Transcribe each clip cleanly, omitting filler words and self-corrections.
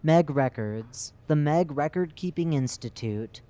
Meg Records, the Meg Record Keeping Institute,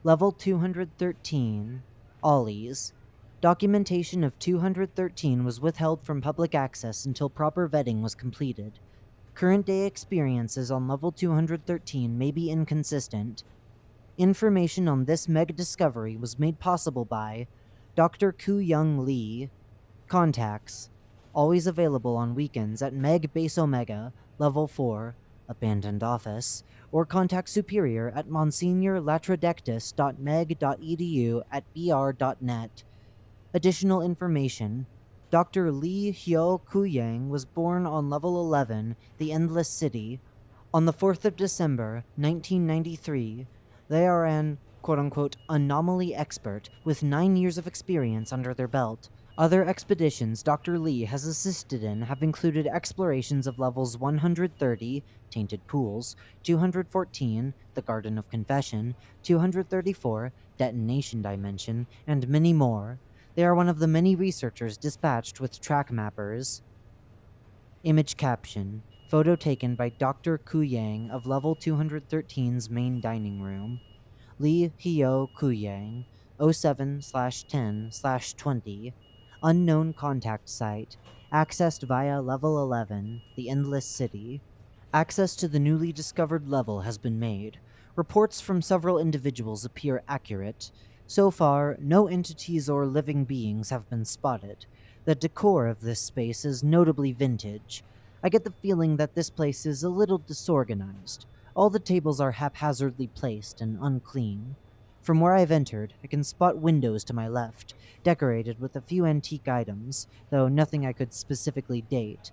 Level 213, Ollie's. Documentation of 213 was withheld from public access until proper vetting was completed. Current day experiences on Level 213 may be inconsistent. Information on this Meg discovery was made possible by Dr. Koo-young Lee. Contacts. Always available on weekends at Meg Base Omega, Level 4, Abandoned Office, or contact Superior at monsignor.latrodectus.meg.edu at br.net. Additional information. Dr. Lee Hyo Koo-yang was born on Level 11, The Endless City, on the 4th of December, 1993. They are an, quote-unquote, anomaly expert with 9 years of experience under their belt. Other expeditions Dr. Lee has assisted in have included explorations of levels 130, Tainted Pools, 214, The Garden of Confession, 234, Detonation Dimension, and many more. They are one of the many researchers dispatched with track mappers. Image caption. Photo taken by Dr. Koo-yang of Level 213's main dining room. Lee Hyo Koo-yang, 07/10/20. Unknown contact site. Accessed via Level 11, The Endless City. Access to the newly discovered level has been made. Reports from several individuals appear accurate. So far, no entities or living beings have been spotted. The decor of this space is notably vintage. I get the feeling that this place is a little disorganized. All the tables are haphazardly placed and unclean. From where I've entered, I can spot windows to my left, decorated with a few antique items, though nothing I could specifically date.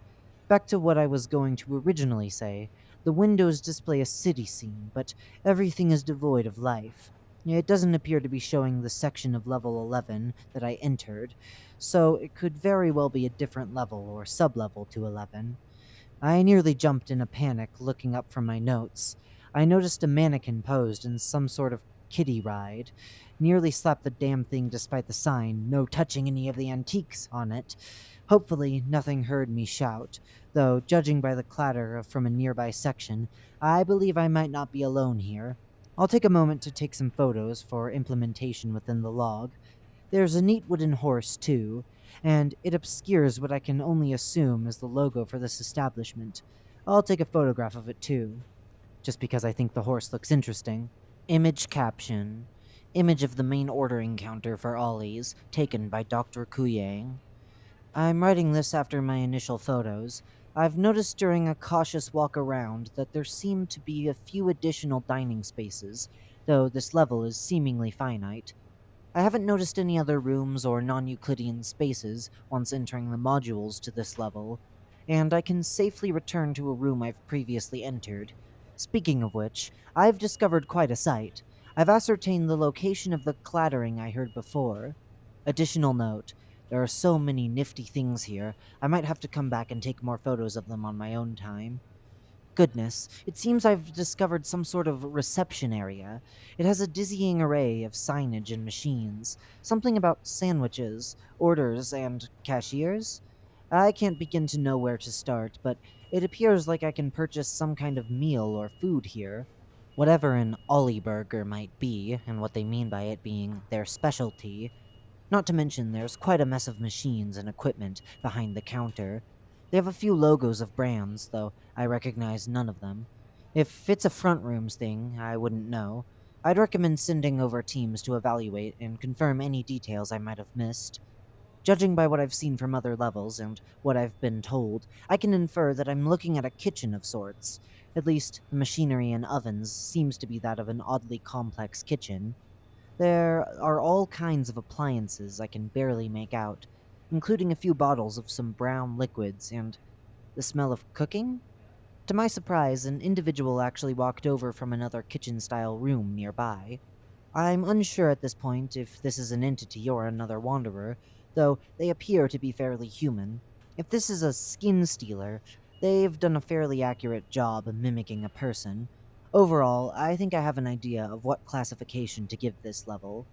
Back to what I was going to originally say, the windows display a city scene, but everything is devoid of life. It doesn't appear to be showing the section of level 11 that I entered, so it could very well be a different level or sub-level to 11. I nearly jumped in a panic looking up from my notes. I noticed a mannequin posed in some sort of kiddie ride. Nearly slapped the damn thing despite the sign, "No touching any of the antiques," on it. Hopefully, nothing heard me shout, though, judging by the clatter from a nearby section, I believe I might not be alone here. I'll take a moment to take some photos for implementation within the log. There's a neat wooden horse, too, and it obscures what I can only assume is the logo for this establishment. I'll take a photograph of it, too, just because I think the horse looks interesting. Image caption. Image of the main ordering counter for Ollie's, taken by Dr. Koo-yang. I'm writing this after my initial photos. I've noticed during a cautious walk around that there seem to be a few additional dining spaces, though this level is seemingly finite. I haven't noticed any other rooms or non-Euclidean spaces once entering the modules to this level, and I can safely return to a room I've previously entered. Speaking of which, I've discovered quite a sight. I've ascertained the location of the clattering I heard before. Additional note, there are so many nifty things here, I might have to come back and take more photos of them on my own time. Goodness, it seems I've discovered some sort of reception area. It has a dizzying array of signage and machines. Something about sandwiches, orders, and cashiers? I can't begin to know where to start, but it appears like I can purchase some kind of meal or food here. Whatever an Ollie burger might be, and what they mean by it being their specialty. Not to mention there's quite a mess of machines and equipment behind the counter. They have a few logos of brands, though I recognize none of them. If it's a front rooms thing, I wouldn't know. I'd recommend sending over teams to evaluate and confirm any details I might have missed. Judging by what I've seen from other levels and what I've been told, I can infer that I'm looking at a kitchen of sorts. At least, the machinery and ovens seems to be that of an oddly complex kitchen. There are all kinds of appliances I can barely make out, including a few bottles of some brown liquids and the smell of cooking? To my surprise, an individual actually walked over from another kitchen-style room nearby. I'm unsure at this point if this is an entity or another wanderer, though they appear to be fairly human. If this is a skin stealer, they've done a fairly accurate job mimicking a person. Overall, I think I have an idea of what classification to give this level.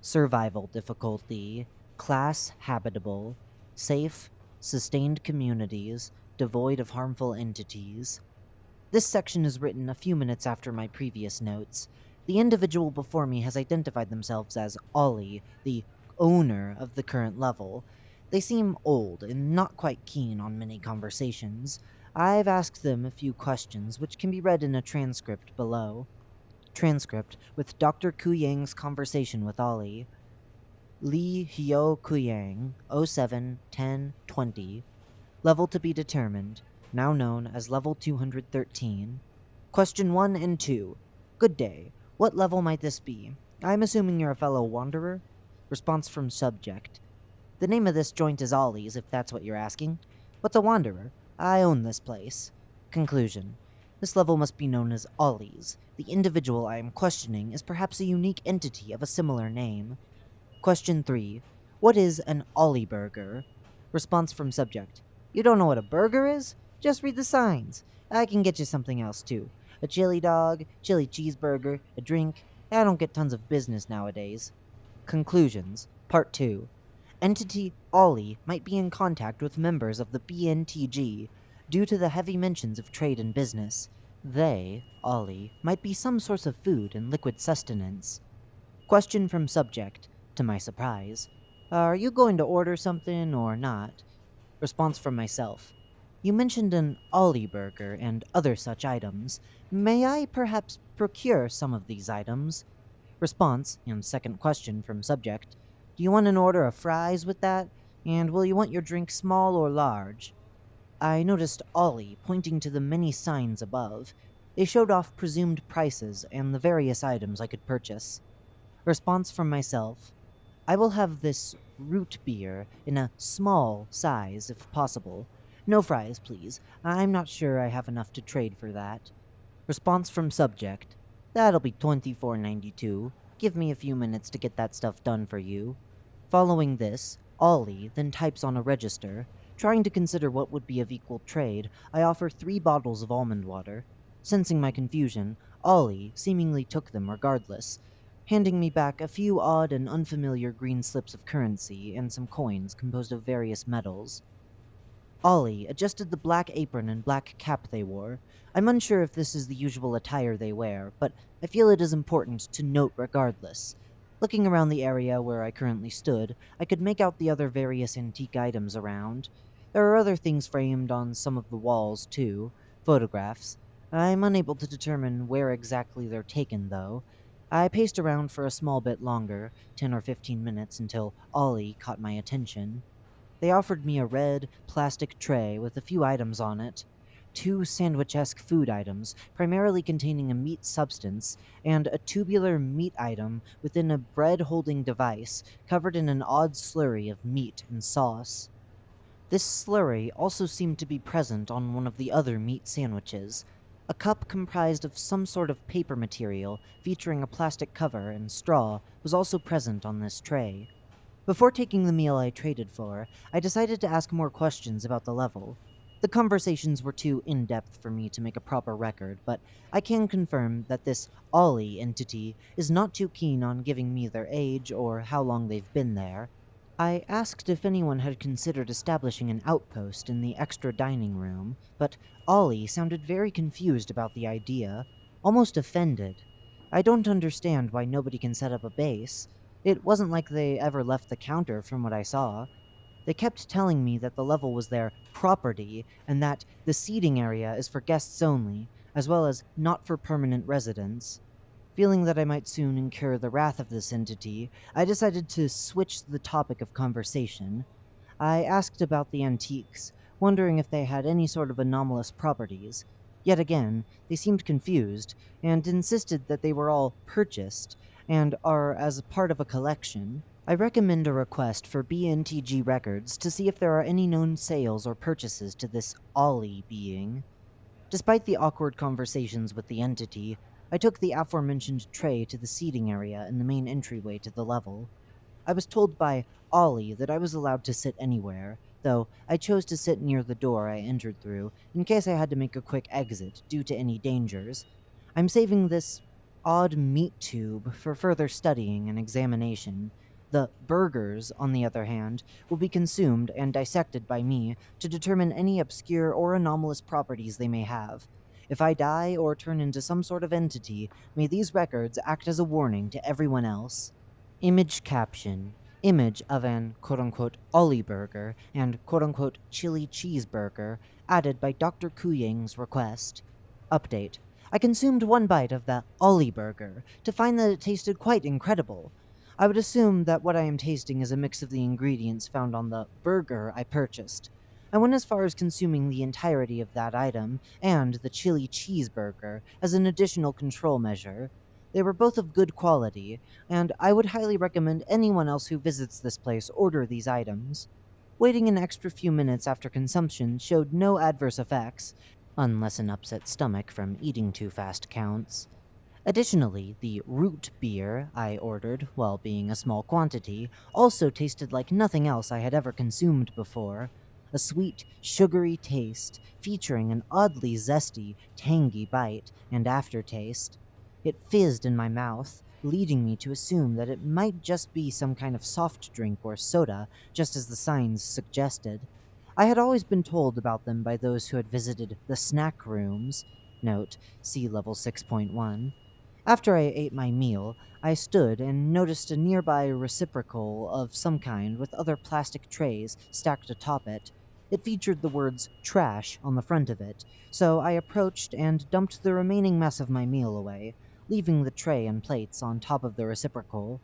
Survival difficulty, class habitable, safe, sustained communities, devoid of harmful entities. This section is written a few minutes after my previous notes. The individual before me has identified themselves as Ollie, the owner of the current level. They seem old and not quite keen on many conversations. I've asked them a few questions, which can be read in a transcript below. Transcript with Dr. Kuyang's conversation with Ollie. Li Hyo Kuyang, 07-10-20. Level to be determined, now known as Level 213. Question 1 and 2. Good day. What level might this be? I'm assuming you're a fellow wanderer? Response from subject. The name of this joint is Ollie's, if that's what you're asking. What's a wanderer? I own this place. Conclusion. This level must be known as Ollie's. The individual I am questioning is perhaps a unique entity of a similar name. Question 3. What is an Ollie burger? Response from subject. You don't know what a burger is? Just read the signs. I can get you something else too. A chili dog, chili cheeseburger, a drink. I don't get tons of business nowadays. Conclusions. Part 2. Entity Ollie might be in contact with members of the BNTG due to the heavy mentions of trade and business. They, Ollie, might be some source of food and liquid sustenance. Question from subject. To my surprise. Are you going to order something or not? Response from myself. You mentioned an Ollie burger and other such items. May I perhaps procure some of these items? Response, and second question from subject. Do you want an order of fries with that? And will you want your drink small or large? I noticed Ollie pointing to the many signs above. They showed off presumed prices and the various items I could purchase. Response from myself. I will have this root beer in a small size, if possible. No fries, please. I'm not sure I have enough to trade for that. Response from subject. That'll be $24.92. Give me a few minutes to get that stuff done for you. Following this, Ollie then types on a register. Trying to consider what would be of equal trade, I offer 3 bottles of almond water. Sensing my confusion, Ollie seemingly took them regardless, handing me back a few odd and unfamiliar green slips of currency and some coins composed of various metals. Ollie adjusted the black apron and black cap they wore. I'm unsure if this is the usual attire they wear, but I feel it is important to note regardless. Looking around the area where I currently stood, I could make out the other various antique items around. There are other things framed on some of the walls, too. Photographs. I'm unable to determine where exactly they're taken, though. I paced around for a small bit longer, 10 or 15 minutes, until Ollie caught my attention. They offered me a red, plastic tray with a few items on it. 2 sandwich-esque food items, primarily containing a meat substance, and a tubular meat item within a bread-holding device covered in an odd slurry of meat and sauce. This slurry also seemed to be present on one of the other meat sandwiches. A cup comprised of some sort of paper material featuring a plastic cover and straw was also present on this tray. Before taking the meal I traded for, I decided to ask more questions about the level. The conversations were too in-depth for me to make a proper record, but I can confirm that this Ollie entity is not too keen on giving me their age or how long they've been there. I asked if anyone had considered establishing an outpost in the extra dining room, but Ollie sounded very confused about the idea, almost offended. I don't understand why nobody can set up a base. It wasn't like they ever left the counter from what I saw. They kept telling me that the level was their property and that the seating area is for guests only, as well as not for permanent residents. Feeling that I might soon incur the wrath of this entity, I decided to switch the topic of conversation. I asked about the antiques, wondering if they had any sort of anomalous properties. Yet again, they seemed confused, and insisted that they were all purchased, and are as part of a collection. I recommend a request for BNTG records to see if there are any known sales or purchases to this Ollie being. Despite the awkward conversations with the entity, I took the aforementioned tray to the seating area in the main entryway to the level. I was told by Ollie that I was allowed to sit anywhere, though I chose to sit near the door I entered through in case I had to make a quick exit due to any dangers. I'm saving this odd meat tube for further studying and examination. The burgers, on the other hand, will be consumed and dissected by me to determine any obscure or anomalous properties they may have. If I die or turn into some sort of entity, may these records act as a warning to everyone else. Image caption. Image of an quote-unquote Ollie burger and quote-unquote chili cheeseburger added by Dr. Kuyang's request. Update. I consumed one bite of the Ollie burger to find that it tasted quite incredible. I would assume that what I am tasting is a mix of the ingredients found on the burger I purchased. I went as far as consuming the entirety of that item and the chili cheeseburger as an additional control measure. They were both of good quality, and I would highly recommend anyone else who visits this place order these items. Waiting an extra few minutes after consumption showed no adverse effects, unless an upset stomach from eating too fast counts. Additionally, the root beer I ordered, while being a small quantity, also tasted like nothing else I had ever consumed before. A sweet, sugary taste, featuring an oddly zesty, tangy bite and aftertaste. It fizzed in my mouth, leading me to assume that it might just be some kind of soft drink or soda, just as the signs suggested. I had always been told about them by those who had visited the snack rooms. Note, see level 6.1. After I ate my meal, I stood and noticed a nearby reciprocal of some kind with other plastic trays stacked atop it. It featured the words trash on the front of it, so I approached and dumped the remaining mess of my meal away, leaving the tray and plates on top of the reciprocal.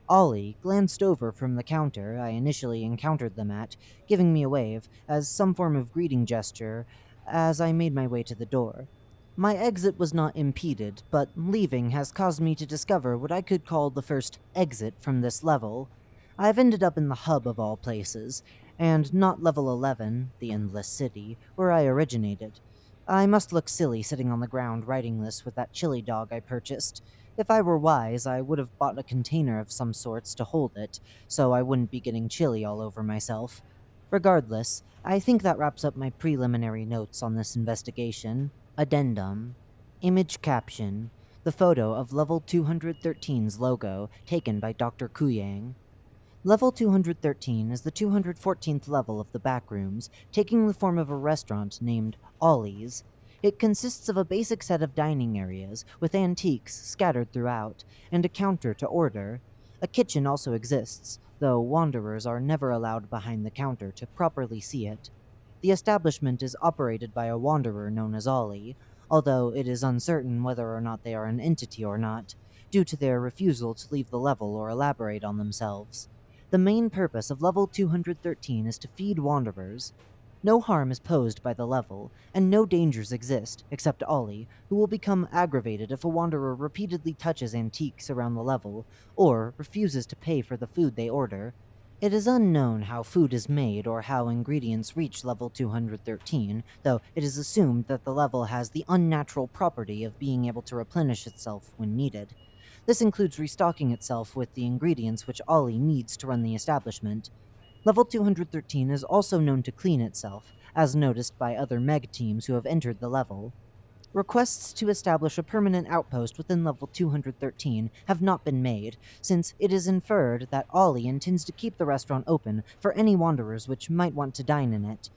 Ollie glanced over from the counter I initially encountered them at, giving me a wave as some form of greeting gesture as I made my way to the door. My exit was not impeded, but leaving has caused me to discover what I could call the first exit from this level. I've ended up in the hub of all places, and not level 11, the Endless City, where I originated. I must look silly sitting on the ground writing this with that chili dog I purchased. If I were wise, I would have bought a container of some sorts to hold it, so I wouldn't be getting chili all over myself. Regardless, I think that wraps up my preliminary notes on this investigation. Addendum. Image caption. The photo of Level 213's logo, taken by Dr. Kuyang. Level 213 is the 214th level of the Backrooms, taking the form of a restaurant named Ollie's. It consists of a basic set of dining areas, with antiques scattered throughout, and a counter to order. A kitchen also exists, though wanderers are never allowed behind the counter to properly see it. The establishment is operated by a wanderer known as Ollie, although it is uncertain whether or not they are an entity or not, due to their refusal to leave the level or elaborate on themselves. The main purpose of level 213 is to feed wanderers. No harm is posed by the level, and no dangers exist, except Ollie, who will become aggravated if a wanderer repeatedly touches antiques around the level, or refuses to pay for the food they order. It is unknown how food is made or how ingredients reach level 213, though it is assumed that the level has the unnatural property of being able to replenish itself when needed. This includes restocking itself with the ingredients which Ollie needs to run the establishment. Level 213 is also known to clean itself, as noticed by other Meg teams who have entered the level. Requests to establish a permanent outpost within level 213 have not been made, since it is inferred that Ollie intends to keep the restaurant open for any wanderers which might want to dine in it.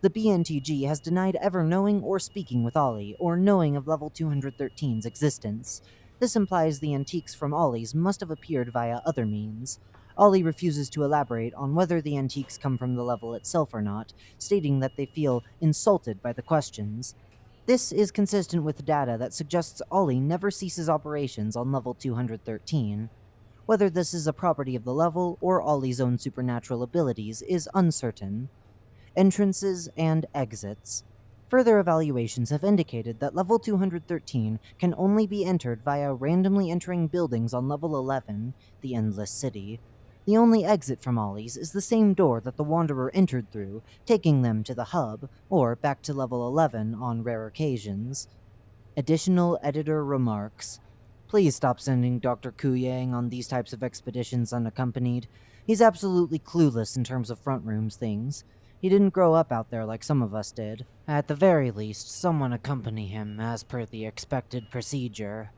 The BNTG has denied ever knowing or speaking with Ollie, or knowing of level 213's existence. This implies the antiques from Ollie's must have appeared via other means. Ollie refuses to elaborate on whether the antiques come from the level itself or not, stating that they feel insulted by the questions. This is consistent with data that suggests Ollie never ceases operations on level 213. Whether this is a property of the level or Ollie's own supernatural abilities is uncertain. Entrances and exits. Further evaluations have indicated that level 213 can only be entered via randomly entering buildings on level 11, the Endless City. The only exit from Ollie's is the same door that the Wanderer entered through, taking them to the hub, or back to level 11 on rare occasions. Additional editor remarks. Please stop sending Dr. Kuyang on these types of expeditions unaccompanied. He's absolutely clueless in terms of front rooms things. He didn't grow up out there like some of us did. At the very least, someone accompany him as per the expected procedure.